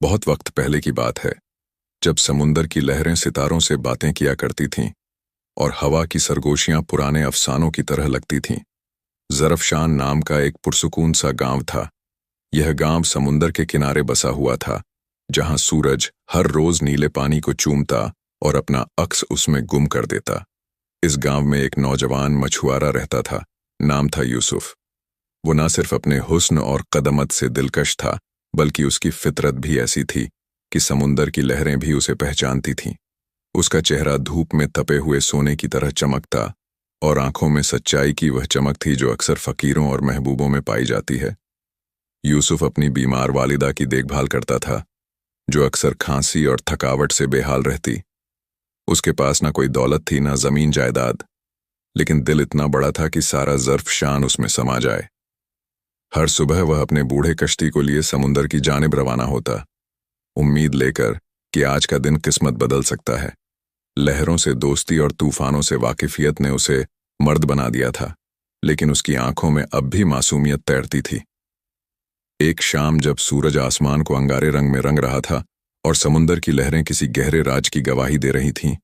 बहुत वक्त पहले की बात है, जब समुंदर की लहरें सितारों से बातें किया करती थीं और हवा की सरगोशियां पुराने अफसानों की तरह लगती थीं। ज़रफ़शान नाम का एक पुरसुकून सा गांव था। यह गांव समुंदर के किनारे बसा हुआ था, जहां सूरज हर रोज नीले पानी को चूमता और अपना अक्स उसमें गुम कर देता। इस गांव में एक नौजवान मछुआरा रहता था। नाम था यूसुफ। वो न सिर्फ अपने हुस्न और कदमत से दिलकश था, बल्कि उसकी फितरत भी ऐसी थी कि समुंदर की लहरें भी उसे पहचानती थीं। उसका चेहरा धूप में तपे हुए सोने की तरह चमकता और आंखों में सच्चाई की वह चमक थी जो अक्सर फकीरों और महबूबों में पाई जाती है। यूसुफ अपनी बीमार वालिदा की देखभाल करता था, जो अक्सर खांसी और थकावट से बेहाल रहती। उसके पास न कोई दौलत थी, न जमीन जायदाद, लेकिन दिल इतना बड़ा था कि सारा ज़रफ़शान उसमें समा जाए। हर सुबह वह अपने बूढ़े कश्ती को लिए समुंदर की जानिब रवाना होता, उम्मीद लेकर कि आज का दिन किस्मत बदल सकता है। लहरों से दोस्ती और तूफानों से वाकिफियत ने उसे मर्द बना दिया था, लेकिन उसकी आंखों में अब भी मासूमियत तैरती थी। एक शाम जब सूरज आसमान को अंगारे रंग में रंग रहा था और समुंदर की लहरें किसी गहरे राज की गवाही दे रही थीं,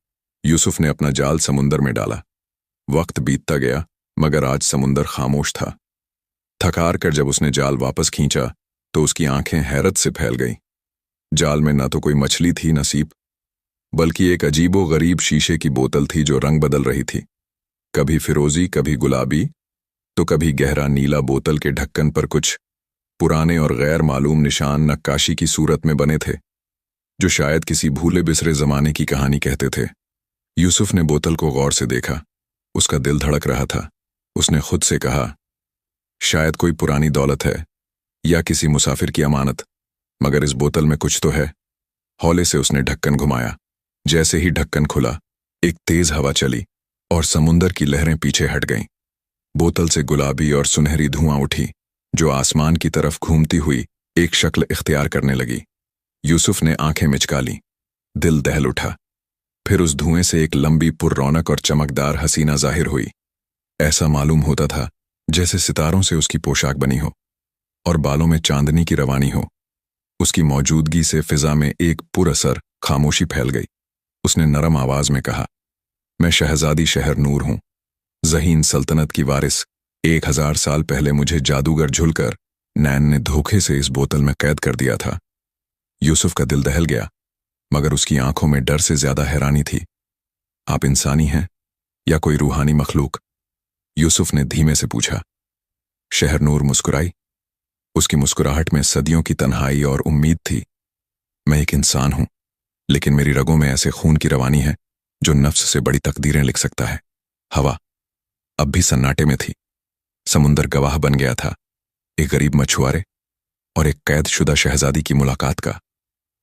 यूसुफ ने अपना जाल समुंदर में डाला। वक्त बीतता गया, मगर आज समुंदर खामोश था। थकार कर जब उसने जाल वापस खींचा तो उसकी आंखें हैरत से फैल गईं। जाल में न तो कोई मछली थी न सीप, बल्कि एक अजीबो गरीब शीशे की बोतल थी जो रंग बदल रही थी, कभी फिरोजी, कभी गुलाबी, तो कभी गहरा नीला। बोतल के ढक्कन पर कुछ पुराने और गैर मालूम निशान नक्काशी की सूरत में बने थे, जो शायद किसी भूले बिसरे जमाने की कहानी कहते थे। यूसुफ ने बोतल को गौर से देखा। उसका दिल धड़क रहा था। उसने खुद से कहा, शायद कोई पुरानी दौलत है या किसी मुसाफिर की अमानत, मगर इस बोतल में कुछ तो है। हौले से उसने ढक्कन घुमाया। जैसे ही ढक्कन खुला, एक तेज हवा चली और समुंदर की लहरें पीछे हट गईं। बोतल से गुलाबी और सुनहरी धुआं उठी, जो आसमान की तरफ घूमती हुई एक शक्ल इख्तियार करने लगी। यूसुफ ने आंखें मिचका लीं। दिल दहल उठा। फिर उस धुएं से एक लंबी पुररौनक और चमकदार हसीना जाहिर हुई। ऐसा मालूम होता था जैसे सितारों से उसकी पोशाक बनी हो और बालों में चांदनी की रवानी हो। उसकी मौजूदगी से फिजा में एक पुरअसर खामोशी फैल गई। उसने नरम आवाज में कहा, मैं शहजादी शहरनूर हूं, ज़हीन सल्तनत की वारिस। 1000 साल पहले मुझे जादूगर झुलकर नैन ने धोखे से इस बोतल में कैद कर दिया था। यूसुफ का दिल दहल गया, मगर उसकी आंखों में डर से ज्यादा हैरानी थी। आप इंसानी हैं या कोई रूहानी मखलूक? यूसुफ ने धीमे से पूछा। शहरनूर मुस्कुराई। उसकी मुस्कुराहट में सदियों की तन्हाई और उम्मीद थी। मैं एक इंसान हूं, लेकिन मेरी रगों में ऐसे खून की रवानी है जो नफ्स से बड़ी तकदीरें लिख सकता है। हवा अब भी सन्नाटे में थी। समुंदर गवाह बन गया था, एक गरीब मछुआरे और एक कैदशुदा शहजादी की मुलाकात का।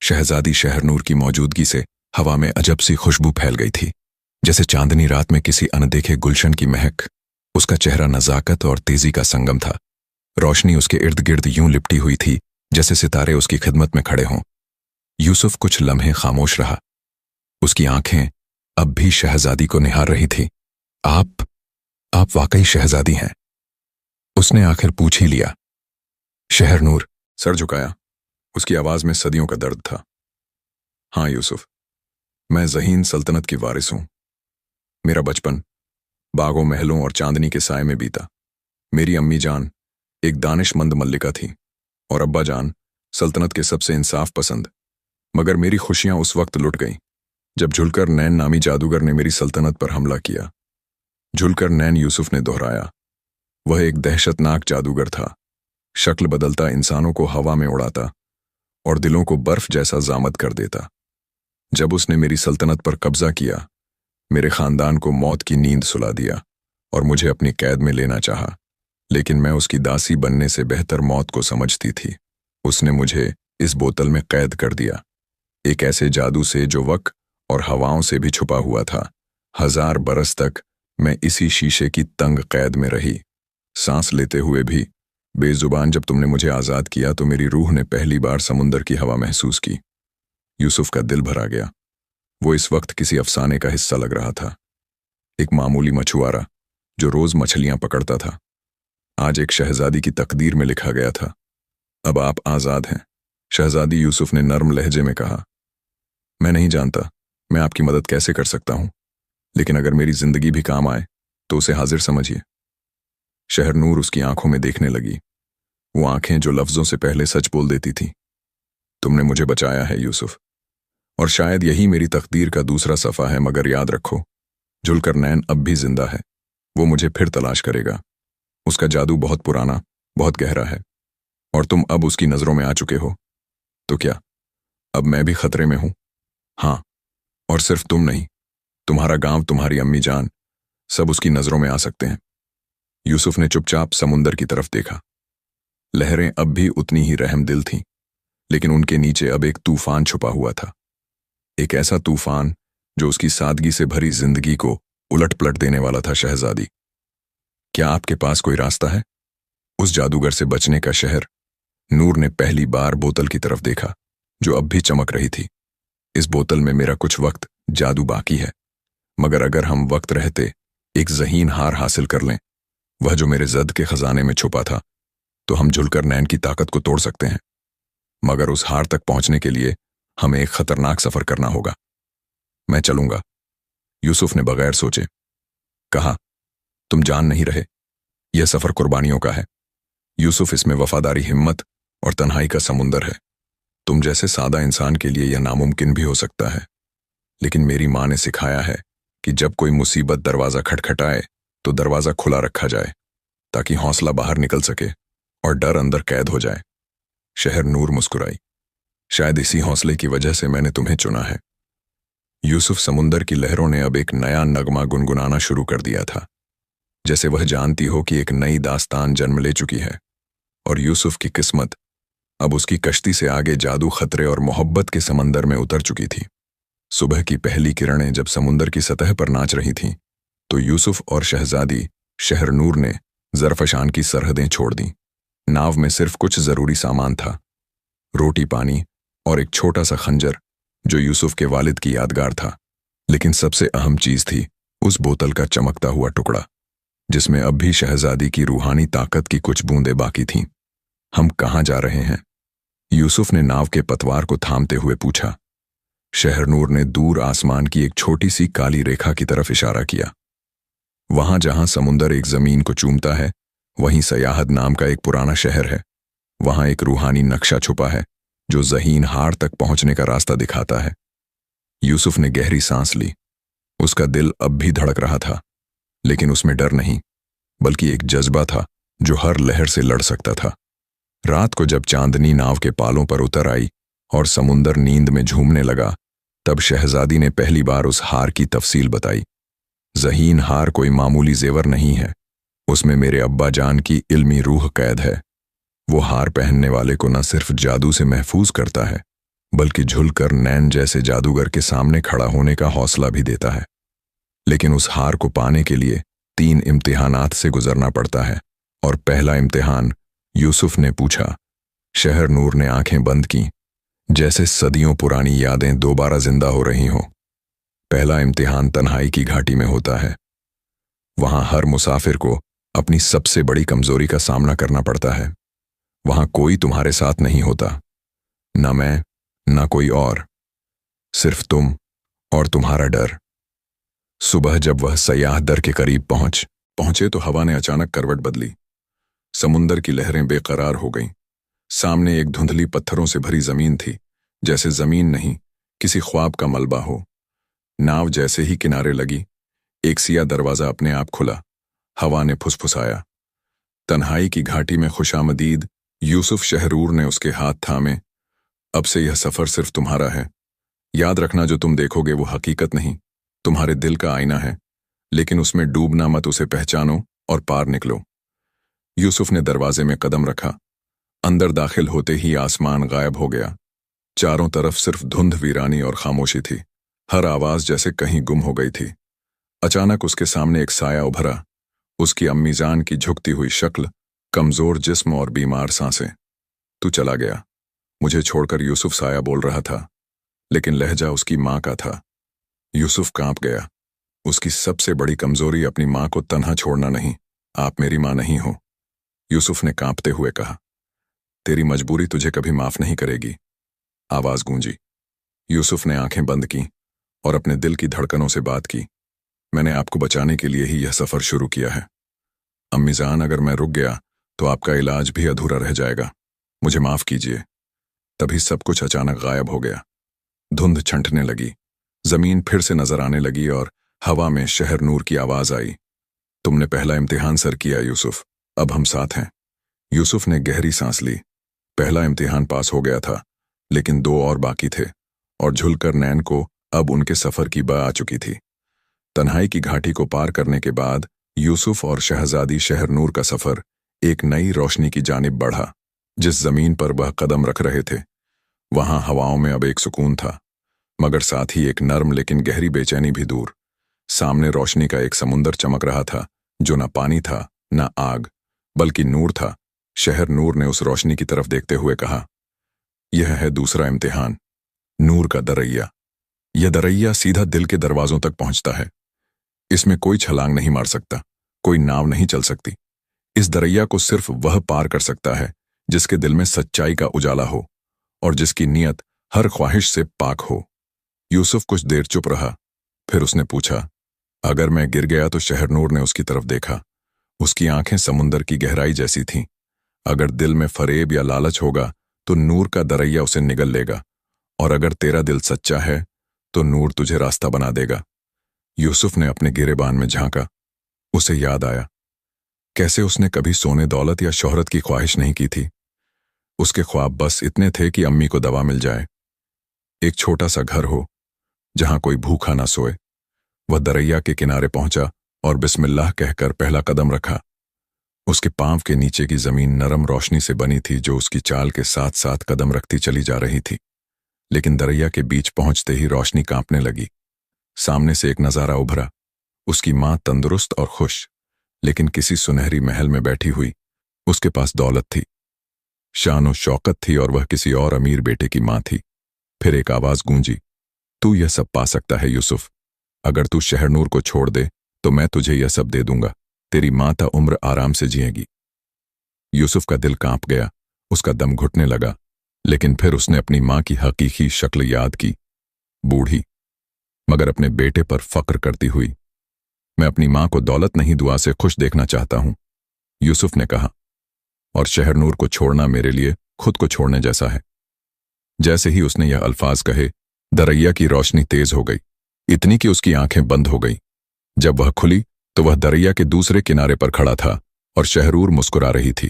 शहजादी शहरनूर की मौजूदगी से हवा में अजब सी खुशबू फैल गई थी, जैसे चांदनी रात में किसी अनदेखे गुलशन की महक। उसका चेहरा नजाकत और तेजी का संगम था। रोशनी उसके इर्द गिर्द यूं लिपटी हुई थी जैसे सितारे उसकी खिदमत में खड़े हों। यूसुफ कुछ लम्हे खामोश रहा। उसकी आंखें अब भी शहजादी को निहार रही थी। आप वाकई शहजादी हैं? उसने आखिर पूछ ही लिया। शहरनूर सर झुकाया। उसकी आवाज में सदियों का दर्द था। हाँ यूसुफ, मैं ज़हीन सल्तनत की वारिस हूं। मेरा बचपन बागों, महलों और चांदनी के साए में बीता। मेरी अम्मी जान एक दानिशमंद मल्लिका थी और अब्बा जान सल्तनत के सबसे इंसाफ पसंद। मगर मेरी खुशियां उस वक्त लुट गईं जब झुलकर नैन नामी जादूगर ने मेरी सल्तनत पर हमला किया। झुलकर नैन, यूसुफ ने दोहराया। वह एक दहशतनाक जादूगर था। शक्ल बदलता, इंसानों को हवा में उड़ाता और दिलों को बर्फ जैसा जामद कर देता। जब उसने मेरी सल्तनत पर कब्जा किया, मेरे खानदान को मौत की नींद सुला दिया और मुझे अपनी कैद में लेना चाहा, लेकिन मैं उसकी दासी बनने से बेहतर मौत को समझती थी। उसने मुझे इस बोतल में कैद कर दिया, एक ऐसे जादू से जो वक्त और हवाओं से भी छुपा हुआ था। 1000 बरस तक मैं इसी शीशे की तंग कैद में रही, सांस लेते हुए भी बेजुबान। जब तुमने मुझे आजाद किया तो मेरी रूह ने पहली बार समुंदर की हवा महसूस की। यूसुफ का दिल भरा गया। वो इस वक्त किसी अफसाने का हिस्सा लग रहा था। एक मामूली मछुआरा जो रोज मछलियां पकड़ता था, आज एक शहजादी की तकदीर में लिखा गया था। अब आप आजाद हैं, शहजादी यूसुफ ने नर्म लहजे में कहा, मैं नहीं जानता मैं आपकी मदद कैसे कर सकता हूं, लेकिन अगर मेरी जिंदगी भी काम आए तो उसे हाजिर समझिए। शहरनूर उसकी आंखों में देखने लगी, वो आंखें जो लफ्जों से पहले सच बोल देती थी। तुमने मुझे बचाया है यूसुफ, और शायद यही मेरी तकदीर का दूसरा सफ़ा है, मगर याद रखो, जुल्करनैन अब भी जिंदा है। वो मुझे फिर तलाश करेगा। उसका जादू बहुत पुराना, बहुत गहरा है, और तुम अब उसकी नज़रों में आ चुके हो। तो क्या अब मैं भी खतरे में हूं? हाँ, और सिर्फ तुम नहीं, तुम्हारा गांव, तुम्हारी अम्मी जान, सब उसकी नज़रों में आ सकते हैं। यूसुफ ने चुपचाप समुंदर की तरफ देखा। लहरें अब भी उतनी ही रहमदिल थीं, लेकिन उनके नीचे अब एक तूफान छुपा हुआ था। एक ऐसा तूफान जो उसकी सादगी से भरी जिंदगी को उलट पलट देने वाला था। शहजादी, क्या आपके पास कोई रास्ता है? उस जादूगर से बचने का शहर। नूर ने पहली बार बोतल की तरफ देखा, जो अब भी चमक रही थी। इस बोतल में मेरा कुछ वक्त जादू बाकी है, मगर अगर हम वक्त रहते एक ज़हीन हार हासिल कर लें, वह जो मेरे जद के खजाने में छुपा था, तो हम जुल्करनैन की ताकत को तोड़ सकते हैं। मगर उस हार तक पहुंचने के लिए हमें एक खतरनाक सफर करना होगा। मैं चलूंगा, यूसुफ ने बगैर सोचे कहा। तुम जान नहीं रहे, यह सफर कुर्बानियों का है यूसुफ। इसमें वफादारी, हिम्मत और तन्हाई का समुंदर है। तुम जैसे सादा इंसान के लिए यह नामुमकिन भी हो सकता है, लेकिन मेरी माँ ने सिखाया है कि जब कोई मुसीबत दरवाज़ा खटखटाए तो दरवाज़ा खुला रखा जाए, ताकि हौसला बाहर निकल सके और डर अंदर कैद हो जाए। शहरनूर मुस्कुराई। शायद इसी हौसले की वजह से मैंने तुम्हें चुना है। यूसुफ, समुंदर की लहरों ने अब एक नया नगमा गुनगुनाना शुरू कर दिया था, जैसे वह जानती हो कि एक नई दास्तान जन्म ले चुकी है। और यूसुफ की किस्मत अब उसकी कश्ती से आगे जादू, खतरे और मोहब्बत के समंदर में उतर चुकी थी। सुबह की पहली किरणें जब समुंदर की सतह पर नाच रही थीं, तो यूसुफ और शहजादी शहरनूर ने ज़रफ़शान की सरहदें छोड़ दीं। नाव में सिर्फ कुछ ज़रूरी सामान था, रोटी, पानी और एक छोटा सा खंजर जो यूसुफ के वालिद की यादगार था। लेकिन सबसे अहम चीज़ थी उस बोतल का चमकता हुआ टुकड़ा, जिसमें अब भी शहजादी की रूहानी ताकत की कुछ बूंदें बाकी थीं। हम कहाँ जा रहे हैं? यूसुफ ने नाव के पतवार को थामते हुए पूछा। शहरनूर ने दूर आसमान की एक छोटी सी काली रेखा की तरफ इशारा किया। वहां जहां समुंदर एक जमीन को चूमता है, वहीं सयाहद नाम का एक पुराना शहर है। वहां एक रूहानी नक्शा छुपा है जो ज़हीन हार तक पहुंचने का रास्ता दिखाता है। यूसुफ ने गहरी सांस ली। उसका दिल अब भी धड़क रहा था, लेकिन उसमें डर नहीं, बल्कि एक जज्बा था जो हर लहर से लड़ सकता था। रात को जब चांदनी नाव के पालों पर उतर आई और समुंदर नींद में झूमने लगा, तब शहजादी ने पहली बार उस हार की तफसील बताई। ज़हीन हार कोई मामूली जेवर नहीं है, उसमें मेरे अब्बा जान की इल्मी रूह कैद है। वो हार पहनने वाले को न सिर्फ जादू से महफूज करता है, बल्कि जुल्करनैन जैसे जादूगर के सामने खड़ा होने का हौसला भी देता है। लेकिन उस हार को पाने के लिए 3 इम्तिहानात से गुजरना पड़ता है, और पहला इम्तिहान, यूसुफ ने पूछा। शहरनूर ने आंखें बंद की, जैसे सदियों पुरानी यादें दोबारा जिंदा हो रही हों। पहला इम्तिहान तन्हाई की घाटी में होता है। वहां हर मुसाफिर को अपनी सबसे बड़ी कमजोरी का सामना करना पड़ता है। वहां कोई तुम्हारे साथ नहीं होता, न मैं, न कोई और, सिर्फ तुम और तुम्हारा डर। सुबह जब वह सयाह दर के करीब पहुंचे तो हवा ने अचानक करवट बदली। समुंदर की लहरें बेकरार हो गईं। सामने एक धुंधली पत्थरों से भरी जमीन थी, जैसे जमीन नहीं, किसी ख्वाब का मलबा हो। नाव जैसे ही किनारे लगी, एक सिया दरवाजा अपने आप खुला। हवा ने फुसफुसाया, तन्हाई की घाटी में खुशामदीद। यूसुफ, शहरनूर ने उसके हाथ थामे। अब से यह सफर सिर्फ तुम्हारा है। याद रखना, जो तुम देखोगे वो हकीकत नहीं, तुम्हारे दिल का आईना है, लेकिन उसमें डूबना मत, उसे पहचानो और पार निकलो। यूसुफ ने दरवाजे में कदम रखा। अंदर दाखिल होते ही आसमान गायब हो गया। चारों तरफ सिर्फ धुंध, वीरानी और खामोशी थी। हर आवाज जैसे कहीं गुम हो गई थी। अचानक उसके सामने एक साया उभरा। उसकी अम्मी जान की झुकती हुई शक्ल, कमजोर जिस्म और बीमार सांसें। तू चला गया, मुझे छोड़कर, यूसुफ साया बोल रहा था, लेकिन लहजा उसकी माँ का था। यूसुफ कांप गया। उसकी सबसे बड़ी कमजोरी अपनी माँ को तन्हा छोड़ना नहीं। आप मेरी माँ नहीं हो, यूसुफ ने कांपते हुए कहा। तेरी मजबूरी तुझे कभी माफ नहीं करेगी, आवाज गूंजी। यूसुफ ने आंखें बंद की और अपने दिल की धड़कनों से बात की। मैंने आपको बचाने के लिए ही यह सफर शुरू किया है। अम्मीजान, अगर मैं रुक गया तो आपका इलाज भी अधूरा रह जाएगा। मुझे माफ कीजिए। तभी सब कुछ अचानक गायब हो गया। धुंध छंटने लगी, जमीन फिर से नजर आने लगी और हवा में शहर नूर की आवाज आई। तुमने पहला इम्तिहान सर किया यूसुफ, अब हम साथ हैं। यूसुफ ने गहरी सांस ली। पहला इम्तिहान पास हो गया था, लेकिन 2 और बाकी थे, और झुलकर नैन को अब उनके सफर की बा आ चुकी थी। तन्हाई की घाटी को पार करने के बाद यूसुफ और शहजादी शहर नूर का सफर एक नई रोशनी की जानिब बढ़ा। जिस जमीन पर वह कदम रख रहे थे, वहां हवाओं में अब एक सुकून था, मगर साथ ही एक नर्म लेकिन गहरी बेचैनी भी दूर। सामने रोशनी का एक समुंदर चमक रहा था, जो न पानी था न आग, बल्कि नूर था। शहर नूर ने उस रोशनी की तरफ देखते हुए कहा, यह है दूसरा इम्तिहान, नूर का दरैया। यह दरैया सीधा दिल के दरवाजों तक पहुंचता है। इसमें कोई छलांग नहीं मार सकता, कोई नाव नहीं चल सकती। इस दरैया को सिर्फ वह पार कर सकता है जिसके दिल में सच्चाई का उजाला हो और जिसकी नीयत हर ख्वाहिश से पाक हो। यूसुफ कुछ देर चुप रहा, फिर उसने पूछा, अगर मैं गिर गया? तो शहर नूर ने उसकी तरफ देखा। उसकी आंखें समुंदर की गहराई जैसी थीं। अगर दिल में फरेब या लालच होगा तो नूर का दरैया उसे निगल लेगा, और अगर तेरा दिल सच्चा है तो नूर तुझे रास्ता बना देगा। यूसुफ ने अपने गिरेबान में झांका। उसे याद आया कैसे उसने कभी सोने दौलत या शोहरत की ख्वाहिश नहीं की थी। उसके ख्वाब बस इतने थे कि अम्मी को दवा मिल जाए, एक छोटा सा घर हो जहां कोई भूखा ना सोए। वह दरैया के किनारे पहुंचा और बिस्मिल्लाह कहकर पहला कदम रखा। उसके पांव के नीचे की जमीन नरम रोशनी से बनी थी, जो उसकी चाल के साथ साथ कदम रखती चली जा रही थी। लेकिन दरैया के बीच पहुंचते ही रोशनी कांपने लगी। सामने से एक नजारा उभरा। उसकी मां तंदुरुस्त और खुश, लेकिन किसी सुनहरी महल में बैठी हुई। उसके पास दौलत थी, शान और शौकत थी, और वह किसी और अमीर बेटे की मां थी। फिर एक आवाज गूंजी, तू यह सब पा सकता है यूसुफ। अगर तू शहर नूर को छोड़ दे तो मैं तुझे यह सब दे दूंगा। तेरी मां ता उम्र आराम से जिएगी। यूसुफ का दिल कांप गया, उसका दम घुटने लगा, लेकिन फिर उसने अपनी मां की हकीकी शक्ल याद की, बूढ़ी मगर अपने बेटे पर फक्र करती हुई। मैं अपनी मां को दौलत नहीं दुआ से खुश देखना चाहता हूं, यूसुफ ने कहा, और शहर नूर को छोड़ना मेरे लिए खुद को छोड़ने जैसा है। जैसे ही उसने यह अल्फाज कहे, दरैया की रोशनी तेज हो गई, इतनी कि उसकी आंखें बंद हो गई। जब वह खुली तो वह दरैया के दूसरे किनारे पर खड़ा था और शहरूर मुस्कुरा रही थी।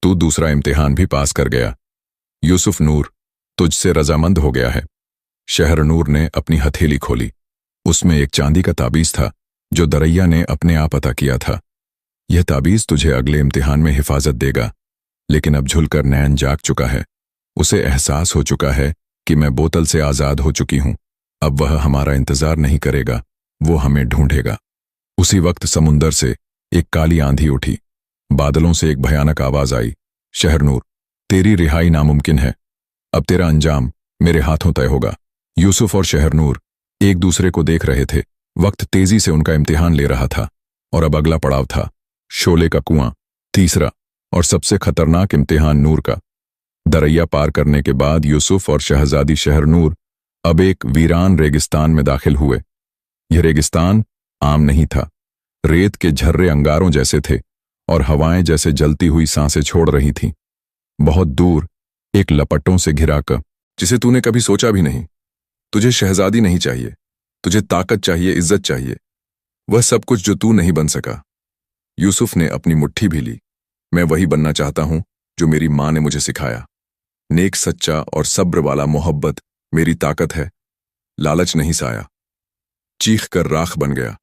तू दूसरा इम्तिहान भी पास कर गया यूसुफ, नूर तुझसे रजामंद हो गया है। शहर नूर ने अपनी हथेली खोली। उसमें एक चांदी का ताबीज था जो दरैया ने अपने आप अता किया था। यह ताबीज तुझे अगले इम्तिहान में हिफाजत देगा। लेकिन अब झुलकर नैन जाग चुका है। उसे एहसास हो चुका है कि मैं बोतल से आजाद हो चुकी हूं। अब वह हमारा इंतजार नहीं करेगा, वो हमें ढूंढेगा। उसी वक्त समुंदर से एक काली आंधी उठी। बादलों से एक भयानक आवाज आई, शहरनूर, तेरी रिहाई नामुमकिन है। अब तेरा अंजाम मेरे हाथों तय होगा। यूसुफ और शहरनूर एक दूसरे को देख रहे थे। वक्त तेजी से उनका इम्तिहान ले रहा था, और अब अगला पड़ाव था शोले का कुआं, तीसरा और सबसे खतरनाक इम्तिहान नूर का। दरैया पार करने के बाद यूसुफ और शहजादी शहरनूर अब एक वीरान रेगिस्तान में दाखिल हुए। यह रेगिस्तान आम नहीं था। रेत के झर्रे अंगारों जैसे थे और हवाएं जैसे जलती हुई सांसें छोड़ रही थीं। बहुत दूर एक लपटों से घिरा कर, जिसे तूने कभी सोचा भी नहीं। तुझे शहजादी नहीं चाहिए, तुझे ताकत चाहिए, इज्जत चाहिए, वह सब कुछ जो तू नहीं बन सका। यूसुफ ने अपनी मुट्ठी भी ली। मैं वही बनना चाहता हूं जो मेरी मां ने मुझे सिखाया। नेक, सच्चा और सब्र वाला मोहब्बत मेरी ताकत है, लालच नहीं साया। चीख कर राख बन गया,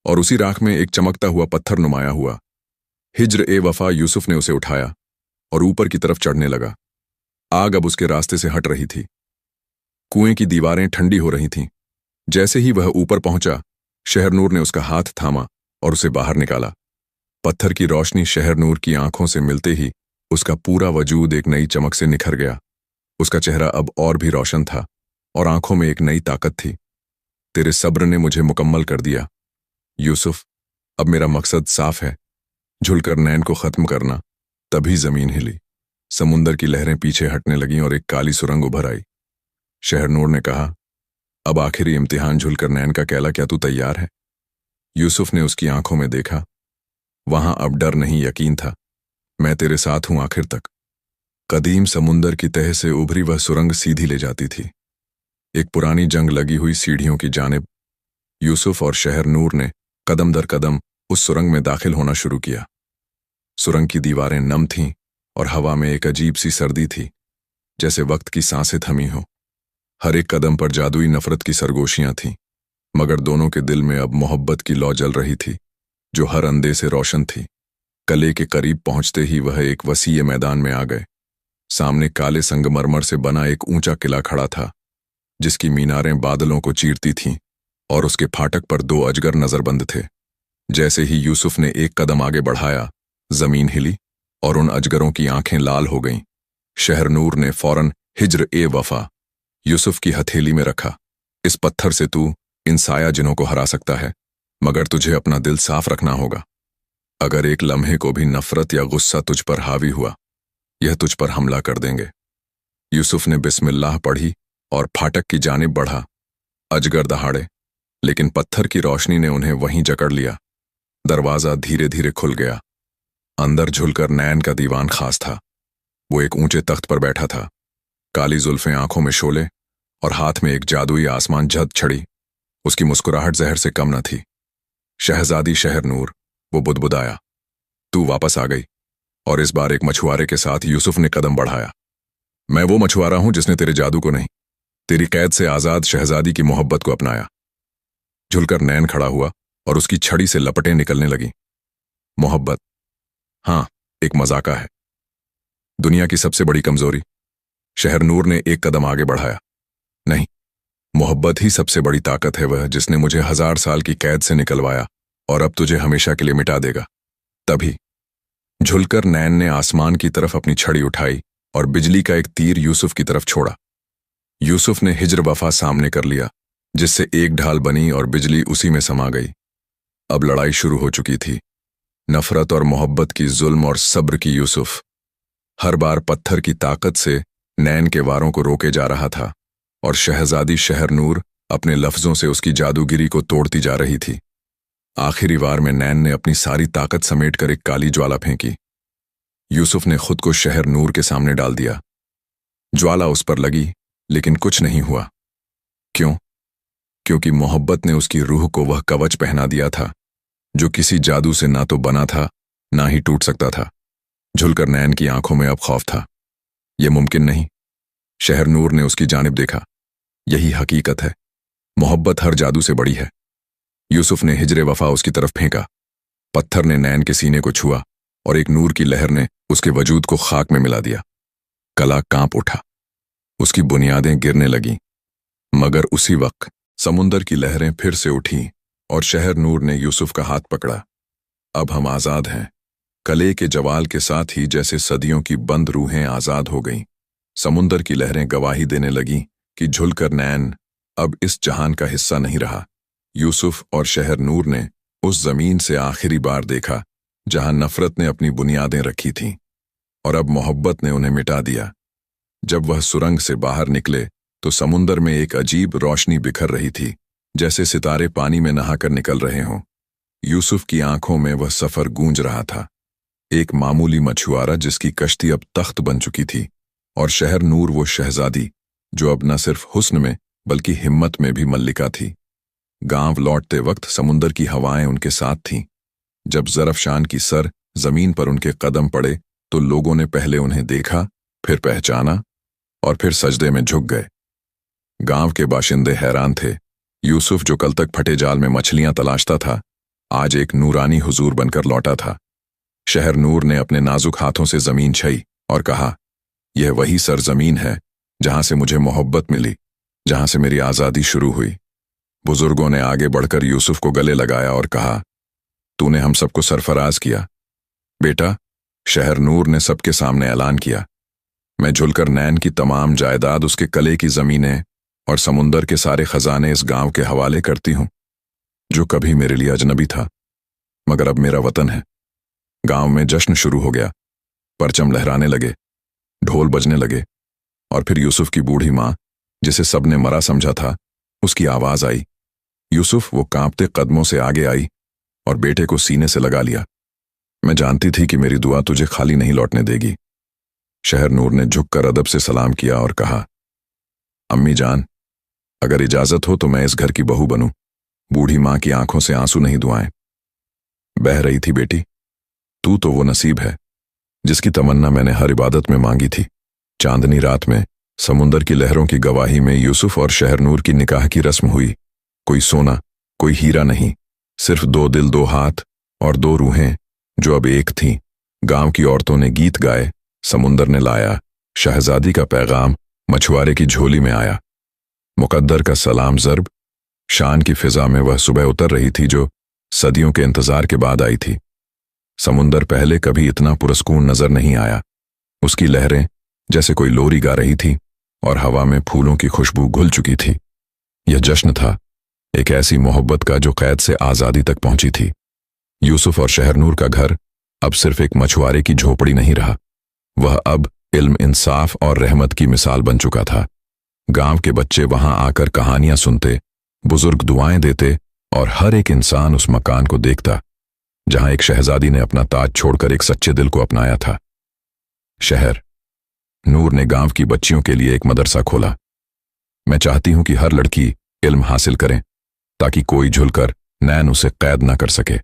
और उसी राख में एक चमकता हुआ पत्थर नुमाया हुआ। हिज्र ए वफा, यूसुफ ने उसे उठाया और ऊपर की तरफ चढ़ने लगा। आग अब उसके रास्ते से हट रही थी। कुएं की दीवारें ठंडी हो रही थीं। जैसे ही वह ऊपर पहुंचा, शहरनूर ने उसका हाथ थामा और उसे बाहर निकाला। पत्थर की रोशनी शहरनूर की आंखों से मिलते ही उसका पूरा वजूद एक नई चमक से निखर गया। उसका चेहरा अब और भी रोशन था और आंखों में एक नई ताकत थी। तेरे सब्र ने मुझे मुकम्मल कर दिया यूसुफ। अब मेरा मकसद साफ है, झुलकर नैन को खत्म करना। तभी जमीन हिली। समुंदर की लहरें पीछे हटने लगीं और एक काली सुरंग उभर आई। शहरनूर ने कहा, अब आखिरी इम्तिहान झुलकर नैन का कहला, क्या तू तैयार है? यूसुफ ने उसकी आंखों में देखा। वहां अब डर नहीं, यकीन था। मैं तेरे साथ हूं आखिर तक। कदीम समुंदर की तह से उभरी वह सुरंग सीधी ले जाती थी, एक पुरानी जंग लगी हुई सीढ़ियों की जानिब। यूसुफ और शहरनूर ने कदम दर कदम उस सुरंग में दाखिल होना शुरू किया। सुरंग की दीवारें नम थीं और हवा में एक अजीब सी सर्दी थी, जैसे वक्त की सांसें थमी हों। हर एक कदम पर जादुई नफरत की सरगोशियां थीं, मगर दोनों के दिल में अब मोहब्बत की लौ जल रही थी, जो हर अंधे से रोशन थी। कले के करीब पहुंचते ही वह एक वसीय मैदान में आ गए। सामने काले संगमरमर से बना एक ऊंचा किला खड़ा था, जिसकी मीनारें बादलों को चीरती थीं और उसके फाटक पर 2 अजगर नजरबंद थे। जैसे ही यूसुफ ने एक कदम आगे बढ़ाया, जमीन हिली और उन अजगरों की आंखें लाल हो गईं। शहरनूर ने फौरन हिज्र ए वफा यूसुफ की हथेली में रखा। इस पत्थर से तू इन साया जिन्हों को हरा सकता है, मगर तुझे अपना दिल साफ रखना होगा। अगर एक लम्हे को भी नफरत या गुस्सा तुझ पर हावी हुआ, यह तुझ पर हमला कर देंगे। यूसुफ ने बिस्मिल्लाह पढ़ी और फाटक की जानिब बढ़ा। अजगर दहाड़े, लेकिन पत्थर की रोशनी ने उन्हें वहीं जकड़ लिया। दरवाजा धीरे धीरे खुल गया। अंदर झुलकर नैन का दीवान खास था। वो एक ऊंचे तख्त पर बैठा था, काली जुल्फें, आंखों में शोले और हाथ में एक जादुई आसमान झद छड़ी। उसकी मुस्कुराहट जहर से कम न थी। शहजादी शहरनूर, वो बुदबुदाया, तू वापस आ गई। और इस बार एक मछुआरे के साथ यूसुफ ने कदम बढ़ाया। मैं वो मछुआरा हूं जिसने तेरे जादू को नहीं, तेरी कैद से आजाद शहजादी की मोहब्बत को अपनाया। झुलकर नैन खड़ा हुआ और उसकी छड़ी से लपटें निकलने लगी। मोहब्बत, हाँ, एक मजाका है, दुनिया की सबसे बड़ी कमजोरी। शहरनूर ने एक कदम आगे बढ़ाया। नहीं, मोहब्बत ही सबसे बड़ी ताकत है, वह जिसने मुझे 1000 साल की कैद से निकलवाया और अब तुझे हमेशा के लिए मिटा देगा। तभी झुलकर नैन ने आसमान की तरफ अपनी छड़ी उठाई और बिजली का एक तीर यूसुफ की तरफ छोड़ा। यूसुफ ने हिज्र वफा सामने कर लिया, जिससे एक ढाल बनी और बिजली उसी में समा गई। अब लड़ाई शुरू हो चुकी थी, नफरत और मोहब्बत की, जुल्म और सब्र की। यूसुफ हर बार पत्थर की ताकत से नैन के वारों को रोके जा रहा था और शहजादी शहरनूर अपने लफ्जों से उसकी जादूगिरी को तोड़ती जा रही थी। आखिरी वार में नैन ने अपनी सारी ताकत समेटकर एक काली ज्वाला फेंकी। यूसुफ ने खुद को शहरनूर के सामने डाल दिया। ज्वाला उस पर लगी, लेकिन कुछ नहीं हुआ। क्यों? क्योंकि मोहब्बत ने उसकी रूह को वह कवच पहना दिया था, जो किसी जादू से ना तो बना था, ना ही टूट सकता था। झुलकर नैन की आंखों में अब खौफ था। यह मुमकिन नहीं। शहरनूर ने उसकी जानिब देखा। यही हकीकत है, मोहब्बत हर जादू से बड़ी है। यूसुफ ने हिजरे वफा उसकी तरफ फेंका। पत्थर ने नैन के सीने को छुआ और एक नूर की लहर ने उसके वजूद को खाक में मिला दिया। कला कांप उठा, उसकी बुनियादें गिरने लगीं। मगर उसी वक्त समुंदर की लहरें फिर से उठीं और शहरनूर ने यूसुफ का हाथ पकड़ा। अब हम आजाद हैं। कले के जवाल के साथ ही जैसे सदियों की बंद रूहें आजाद हो गईं। समुंदर की लहरें गवाही देने लगीं कि झुलकर नैन अब इस जहान का हिस्सा नहीं रहा। यूसुफ और शहरनूर ने उस जमीन से आखिरी बार देखा जहां नफरत ने अपनी बुनियादें रखी थीं, और अब मोहब्बत ने उन्हें मिटा दिया। जब वह सुरंग से बाहर निकले तो समुंदर में एक अजीब रोशनी बिखर रही थी, जैसे सितारे पानी में नहाकर निकल रहे हों। यूसुफ की आंखों में वह सफर गूंज रहा था, एक मामूली मछुआरा जिसकी कश्ती अब तख्त बन चुकी थी, और शहरनूर वो शहजादी जो अब न सिर्फ हुस्न में बल्कि हिम्मत में भी मल्लिका थी। गांव लौटते वक्त समुंदर की हवाएं उनके साथ थीं। जब ज़रफ़शान की सर जमीन पर उनके कदम पड़े तो लोगों ने पहले उन्हें देखा, फिर पहचाना और फिर सजदे में झुक गए। गांव के बाशिंदे हैरान थे। यूसुफ, जो कल तक फटे जाल में मछलियां तलाशता था, आज एक नूरानी हुजूर बनकर लौटा था। शहरनूर ने अपने नाजुक हाथों से जमीन छई और कहा, यह वही सरजमीन है जहां से मुझे मोहब्बत मिली, जहां से मेरी आज़ादी शुरू हुई। बुजुर्गों ने आगे बढ़कर यूसुफ को गले लगाया और कहा, तूने हम सबको सरफराज किया। बेटा, शहरनूर ने सबके सामने ऐलान किया, मैं झुलकर नैन की तमाम जायदाद, उसके कले की जमीनें और समुंदर के सारे खजाने इस गांव के हवाले करती हूं, जो कभी मेरे लिए अजनबी था मगर अब मेरा वतन है। गांव में जश्न शुरू हो गया, परचम लहराने लगे, ढोल बजने लगे और फिर यूसुफ की बूढ़ी माँ, जिसे सबने मरा समझा था, उसकी आवाज आई। यूसुफ वो कांपते कदमों से आगे आई और बेटे को सीने से लगा लिया। मैं जानती थी कि मेरी दुआ तुझे खाली नहीं लौटने देगी। शहरनूर ने झुककर अदब से सलाम किया और कहा, अम्मी जान, अगर इजाजत हो तो मैं इस घर की बहू बनूं। बूढ़ी माँ की आंखों से आंसू नहीं दुआएं बह रही थी। बेटी, तू तो वो नसीब है जिसकी तमन्ना मैंने हर इबादत में मांगी थी। चांदनी रात में समुंदर की लहरों की गवाही में यूसुफ और शहरनूर की निकाह की रस्म हुई। कोई सोना, कोई हीरा नहीं, सिर्फ दो दिल, दो हाथ और दो रूहें जो अब एक थीं। गांव की औरतों ने गीत गाए, समुंदर ने लाया शहजादी का पैगाम, मछुआरे की झोली में आया मुकद्दर का सलाम ज़र्ब। शान की फिजा में वह सुबह उतर रही थी जो सदियों के इंतजार के बाद आई थी। समुंदर पहले कभी इतना पुरस्कून नजर नहीं आया। उसकी लहरें जैसे कोई लोरी गा रही थी और हवा में फूलों की खुशबू घुल चुकी थी। यह जश्न था, एक ऐसी मोहब्बत का जो कैद से आजादी तक पहुंची थी। यूसुफ और शहरनूर का घर अब सिर्फ एक मछुआरे की झोपड़ी नहीं रहा, वह अब इल्म, इंसाफ और रहमत की मिसाल बन चुका था। गांव के बच्चे वहां आकर कहानियां सुनते, बुजुर्ग दुआएं देते और हर एक इंसान उस मकान को देखता जहां एक शहजादी ने अपना ताज छोड़कर एक सच्चे दिल को अपनाया था। शहर नूर ने गांव की बच्चियों के लिए एक मदरसा खोला। मैं चाहती हूं कि हर लड़की इल्म हासिल करें ताकि कोई झुलकर नैन उसे कैद न कर सके।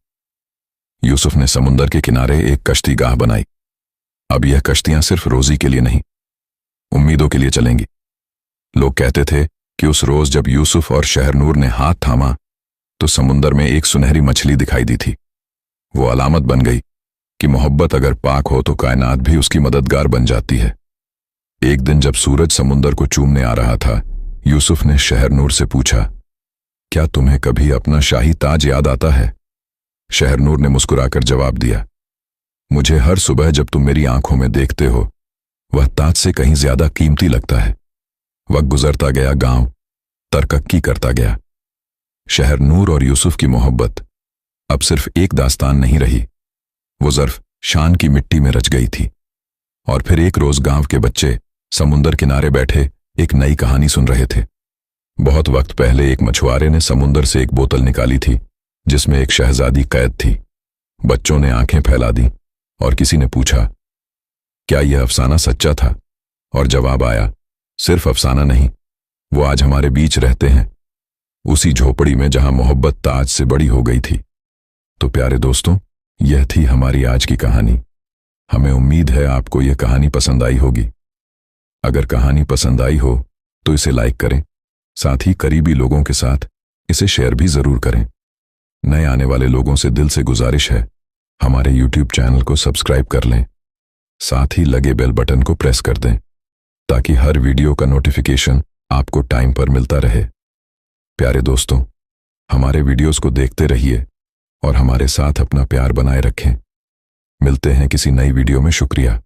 यूसुफ ने समुंदर के किनारे एक कश्ती गाह बनाई। अब यह कश्तियां सिर्फ रोजी के लिए नहीं, उम्मीदों के लिए चलेंगी। लोग कहते थे कि उस रोज जब यूसुफ और शहरनूर ने हाथ थामा तो समुंदर में एक सुनहरी मछली दिखाई दी थी। वो अलामत बन गई कि मोहब्बत अगर पाक हो तो कायनात भी उसकी मददगार बन जाती है। एक दिन जब सूरज समुंदर को चूमने आ रहा था, यूसुफ ने शहरनूर से पूछा, क्या तुम्हें कभी अपना शाही ताज याद आता है? शहरनूर ने मुस्कुराकर जवाब दिया, मुझे हर सुबह जब तुम मेरी आंखों में देखते हो वह ताज से कहीं ज्यादा कीमती लगता है। वक्त गुजरता गया, गांव तरक्की करता गया। शहरनूर और यूसुफ की मोहब्बत अब सिर्फ एक दास्तान नहीं रही, वो ज़र्फ शान की मिट्टी में रच गई थी। और फिर एक रोज गांव के बच्चे समुंदर किनारे बैठे एक नई कहानी सुन रहे थे। बहुत वक्त पहले एक मछुआरे ने समुंदर से एक बोतल निकाली थी जिसमें एक शहजादी कैद थी। बच्चों ने आंखें फैला दी और किसी ने पूछा, क्या यह अफसाना सच्चा था? और जवाब आया, सिर्फ अफसाना नहीं, वो आज हमारे बीच रहते हैं, उसी झोपड़ी में जहां मोहब्बत ताज से बड़ी हो गई थी। तो प्यारे दोस्तों, यह थी हमारी आज की कहानी। हमें उम्मीद है आपको यह कहानी पसंद आई होगी। अगर कहानी पसंद आई हो तो इसे लाइक करें, साथ ही करीबी लोगों के साथ इसे शेयर भी जरूर करें। नए आने वाले लोगों से दिल से गुजारिश है, हमारे YouTube चैनल को सब्सक्राइब कर लें, साथ ही लगे बेल बटन को प्रेस कर दें ताकि हर वीडियो का नोटिफिकेशन आपको टाइम पर मिलता रहे। प्यारे दोस्तों, हमारे वीडियोस को देखते रहिए और हमारे साथ अपना प्यार बनाए रखें। मिलते हैं किसी नई वीडियो में। शुक्रिया।